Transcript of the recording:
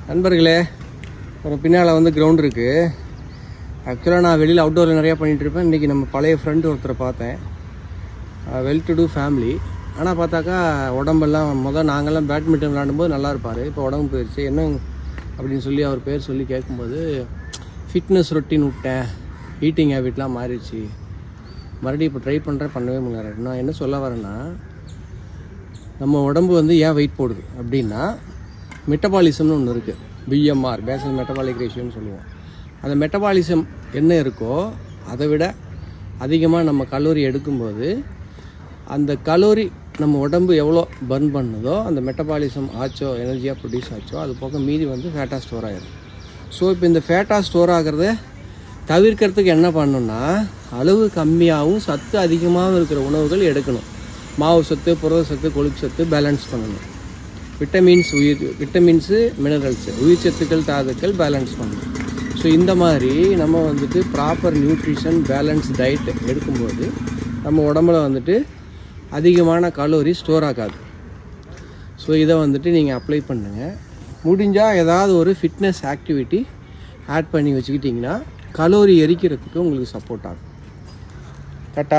நண்பர்களே, ஒரு பின்னால் வந்து கிரவுண்ட் இருக்குது. ஆக்சுவலாக நான் வெளியில் அவுட்டோரில் நிறையா பண்ணிகிட்ருப்பேன். இன்றைக்கி நம்ம பழைய ஃப்ரெண்டு ஒருத்தரை பார்த்தேன். Well to do family. ஆனால் பார்த்தாக்கா உடம்பெல்லாம் நாங்கள்லாம் பேட்மிண்டன் விளாடும்போது நல்லா இருப்பார். இப்போ உடம்பு போயிடுச்சு. என்ன அப்படின்னு சொல்லி அவர் பேர் சொல்லி கேட்கும்போது ஃபிட்னஸ் ரொட்டீன் விட்டேன், ஈட்டிங் ஹேபிட்லாம் மாறிடுச்சு, மறுபடியும் இப்போ ட்ரை பண்ணுறேன், பண்ணவே முடியல. நான் என்ன சொல்ல வரேன்னா, நம்ம உடம்பு வந்து ஏன் வெயிட் போடுது அப்படின்னா மெட்டபாலிசம்னு ஒன்று இருக்குது. பிஎம்ஆர், பேசல் மெட்டபாலிக் ரேஷியோன்னு சொல்லுவோம். அந்த மெட்டபாலிசம் என்ன இருக்கோ அதை விட அதிகமாக நம்ம கலோரி எடுக்கும்போது அந்த கலோரி நம்ம உடம்பு எவ்வளோ பர்ன் பண்ணுதோ, அந்த மெட்டபாலிசம் ஆச்சோ, எனர்ஜியாக ப்ரொடியூஸ் ஆச்சோ, அது போக மீதி வந்து ஃபேட்டாக ஸ்டோர் ஆகிடும். ஸோ இப்போ இந்த ஃபேட்டாக ஸ்டோர் ஆகிறத தவிர்க்கிறதுக்கு என்ன பண்ணணும்னா, அளவு கம்மியாகவும் சத்து அதிகமாகவும் இருக்கிற உணவுகள் எடுக்கணும். மாவு சத்து, புரத சத்து, கொழுப்பு சத்து பேலன்ஸ் பண்ணணும். விட்டமின்ஸு, மினரல்ஸு, உயிர் சத்துக்கள், தாதுக்கள் பேலன்ஸ் பண்ணணும். ஸோ இந்த மாதிரி நம்ம வந்துட்டு ப்ராப்பர் நியூட்ரிஷன் பேலன்ஸ் டயட் எடுக்கும்போது நம்ம உடம்புல வந்துட்டு அதிகமான கலோரி ஸ்டோர் ஆகாது. ஸோ இதை வந்துட்டு நீங்கள் அப்ளை பண்ணுங்கள். முடிஞ்சால் ஏதாவது ஒரு ஃபிட்னஸ் ஆக்டிவிட்டி ஆட் பண்ணி வச்சுக்கிட்டிங்கன்னா கலோரி எரிக்கிறதுக்கு உங்களுக்கு சப்போர்ட் ஆகும்.